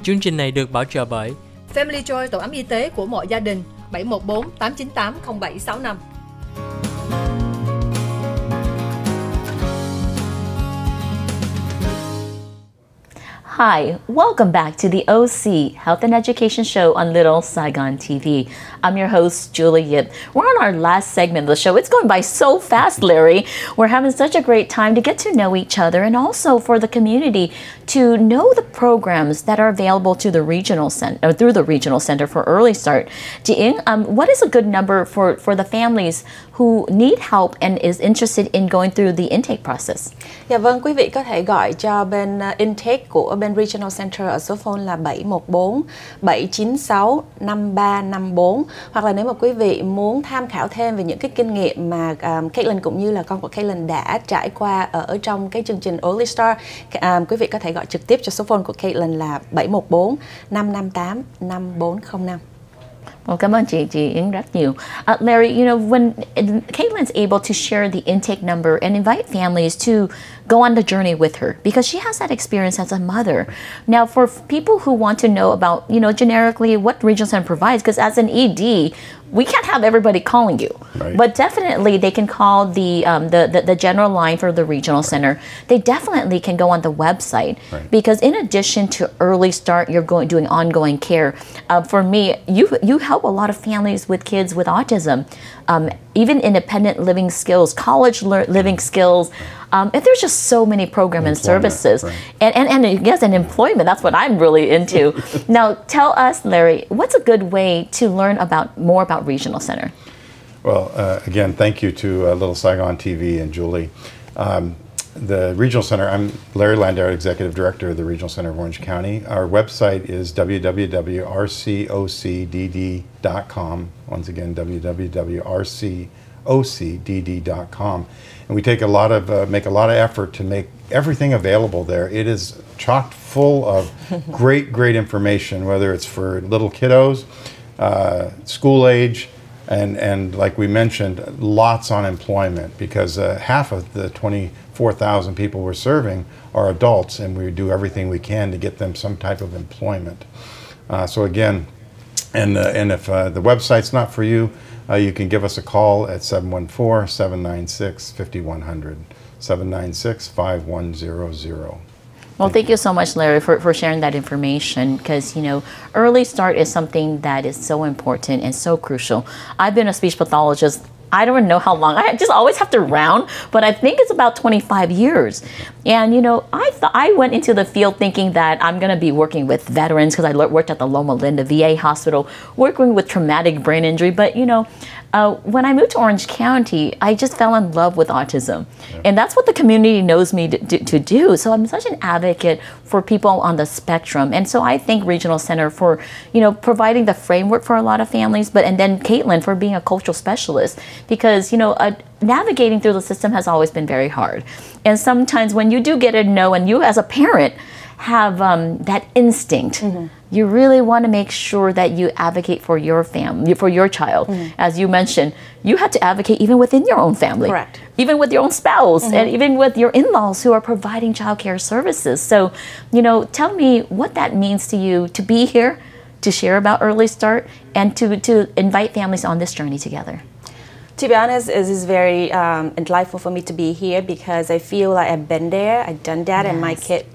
Chương trình này được bảo trợ bởi Family Joy, tổ ấm y tế của mọi gia đình, 714 898 0765. Hi, welcome back to the OC Health and Education Show on Little Saigon TV. I'm your host, Julie Yip. We're on our last segment of the show. It's going by so fast, Larry. We're having such a great time to get to know each other and also for the community to know the programs that are available to the regional center, through the regional center for Early Start. Chị Yến, what is a good number for the families who need help and is interested in going through the intake process? Dạ vâng, quý vị có thể gọi cho bên intake của bên Regional Center ở số phone là 714 796 5354. Hoặc là nếu mà quý vị muốn tham khảo thêm về những cái kinh nghiệm mà Caitlin cũng như là con của Caitlin đã trải qua ở trong cái chương trình Early Start, quý vị có thể gọi trực tiếp cho số phone của Caitlin là 714 558 5405. Well, cảm ơn chị Yến rất nhiều. Larry, you know, when Caitlin's able to share the intake number and invite families to go on the journey with her because she has that experience as a mother. Now, for people who want to know about, you know, generically what Regional Center provides, because as an ED, we can't have everybody calling you, right. But definitely they can call the general line for the Regional Center. They definitely can go on the website, right. Because in addition to Early Start, you're doing ongoing care. For me, you help a lot of families with kids with autism, even independent living skills, college living skills. And there's just so many programs and services, right. and yes, and employment. That's what I'm really into. Now, tell us, Larry, what's a good way to learn more about Regional Center? Well, again, thank you to Little Saigon TV and Julie. The Regional Center, I'm Larry Landau, Executive Director of the Regional Center of Orange County. Our website is www.rcocdd.com. Once again, www.rcocdd.com. And we take make a lot of effort to make everything available there. It is chock full of great information, whether it's for little kiddos, school age, and like we mentioned, lots on employment, because half of the 24,000 people we're serving are adults, and we do everything we can to get them some type of employment. So again, and if the website's not for you, you can give us a call at 714-796-5100, 796-5100. Well, thank you so much, Larry, for sharing that information, because, you know, Early Start is something that is so important and so crucial. I've been a speech pathologist, I don't know how long. I just always have to round, but I think it's about 25 years. And, you know, I went into the field thinking that I'm going to be working with veterans because I worked at the Loma Linda VA hospital, working with traumatic brain injury. But, you know, when I moved to Orange County, I just fell in love with autism. Yeah. And that's what the community knows me to do. So I'm such an advocate for people on the spectrum. And so I thank Regional Center for, you know, providing the framework for a lot of families, and then Caitlin for being a cultural specialist, because, you know, navigating through the system has always been very hard. And sometimes when you do get a no, and you as a parent have that instinct, you really want to make sure that you advocate for your family, for your child. As you mentioned, you had to advocate even within your own family. Correct. Even with your own spouse, and even with your in-laws who are providing childcare services. So, you know, tell me what that means to you to be here, to share about Early Start, and to invite families on this journey together. To be honest, it is very delightful for me to be here, because I feel like I've been there, I've done that, and my kid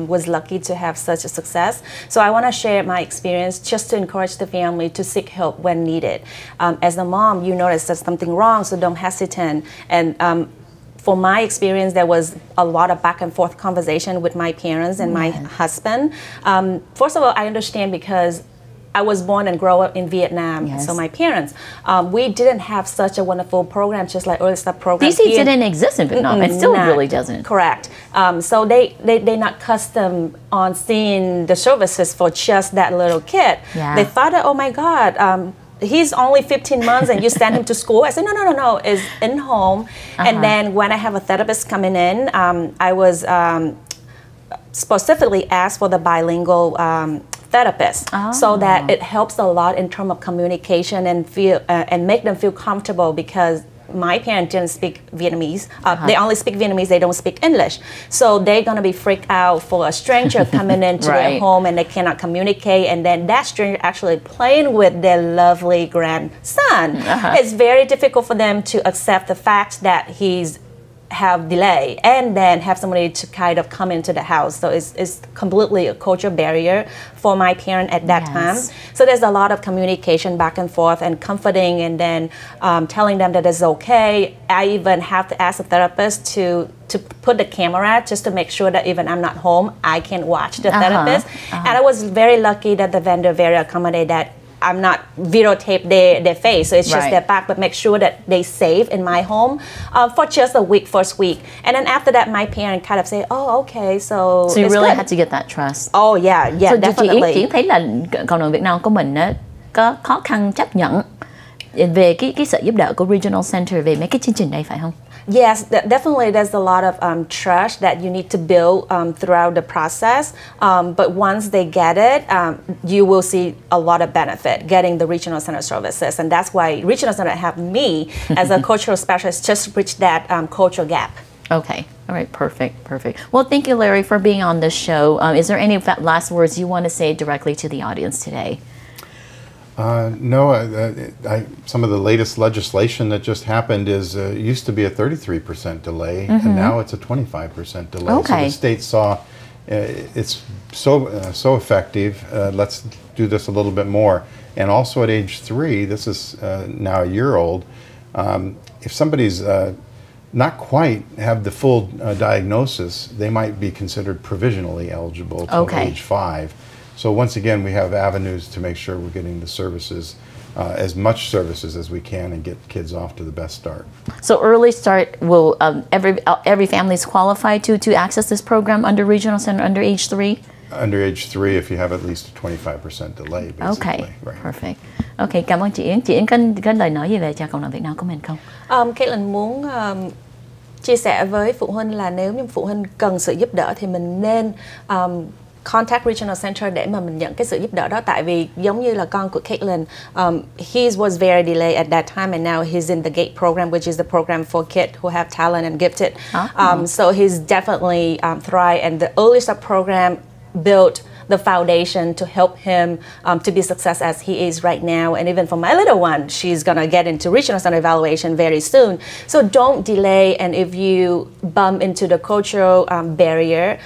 was lucky to have such a success. So I want to share my experience just to encourage the family to seek help when needed. As a mom, you notice there's something wrong, so don't hesitate. And for my experience, there was a lot of back and forth conversation with my parents and my husband. First of all, I understand, because I was born and grew up in Vietnam, so my parents, we didn't have such a wonderful program, just like Early Start program. DC didn't exist in Vietnam. It still really doesn't. Correct. So they're not accustomed on seeing the services for just that little kid. Yeah. They thought that, oh my God, he's only 15 months and you send him to school. I said, no, it's in home. And then when I have a therapist coming in, I was specifically asked for the bilingual therapist, so that it helps a lot in terms of communication and feel and make them feel comfortable, because my parents didn't speak Vietnamese. They only speak Vietnamese, they don't speak English. So they're gonna be freaked out for a stranger coming into their home and they cannot communicate, and then that stranger actually playing with their lovely grandson. It's very difficult for them to accept the fact that he's have delay and then have somebody to kind of come into the house. So it's completely a cultural barrier for my parent at that time. So there's a lot of communication back and forth and comforting, and then telling them that it's okay. I even have to ask a therapist to put the camera just to make sure that even I'm not home, I can watch the therapist. And I was very lucky that the vendor very accommodated that I'm not videotape their face, so it's just their back, but make sure that they safe in my home for just a week, first week. And then after that, my parents kind of say, oh, okay, so you really good. had to get that trust. Oh, yeah, So definitely. chị thấy là cộng đồng Việt Nam của mình á, có khó khăn chấp nhận về cái sự giúp đỡ của Regional Center về mấy cái chương trình này phải không? Yes, definitely there's a lot of trust that you need to build throughout the process. But once they get it, you will see a lot of benefit getting the Regional Center services. And that's why Regional Center have me as a cultural specialist just to bridge that cultural gap. Okay. All right. Perfect. Perfect. Well, thank you, Larry, for being on this show. Is there any last words you want to say directly to the audience today? No, some of the latest legislation that just happened is used to be a 33% delay, and now it's a 25% delay. Okay. So the state saw it's so effective. Let's do this a little bit more. And also at age 3, this is now a year old. If somebody's not quite have the full diagnosis, they might be considered provisionally eligible till age 5. So once again, we have avenues to make sure we're getting the services, as much services as we can, and get kids off to the best start. So early start will every family is qualified to access this program under Regional Center under age 3. Under age 3, if you have at least a 25% delay, basically. Okay, perfect. Okay, cảm ơn chị Yến. Chị Yến có lời nói gì về cho cộng đồng Việt Nam của mình không? Caitlin muốn chia sẻ với phụ huynh là nếu như phụ huynh cần sự giúp đỡ thì mình nên contact Regional Center để mà mình nhận cái sự giúp đỡ đó, tại vì giống như là con của Caitlin, he was very delayed at that time, and now he's in the GATE program, which is the program for kids who have talent and gifted. So he's definitely thrived, and the early start program built the foundation to help him to be success as he is right now. And even for my little one, she's gonna get into Regional Center evaluation very soon. So don't delay, and if you bump into the cultural barrier,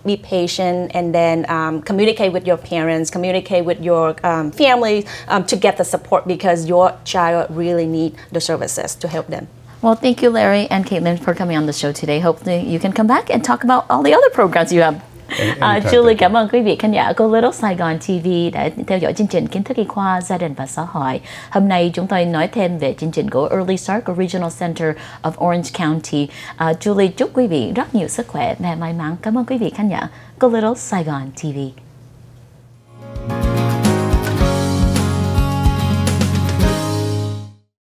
be patient, and then communicate with your parents, communicate with your family to get the support, because your child really need the services to help them. Well, thank you, Larry and Caitlin, for coming on the show today. Hopefully you can come back and talk about all the other programs you have. Julie, cảm ơn quý vị khán giả của Little Saigon TV đã theo dõi chương trình Kiến thức y khoa, gia đình và xã hội. Hôm nay chúng tôi nói thêm về chương trình của Early Start của Regional Center of Orange County. Julie chúc quý vị rất nhiều sức khỏe và may mắn. Cảm ơn quý vị khán giả của Little Saigon TV.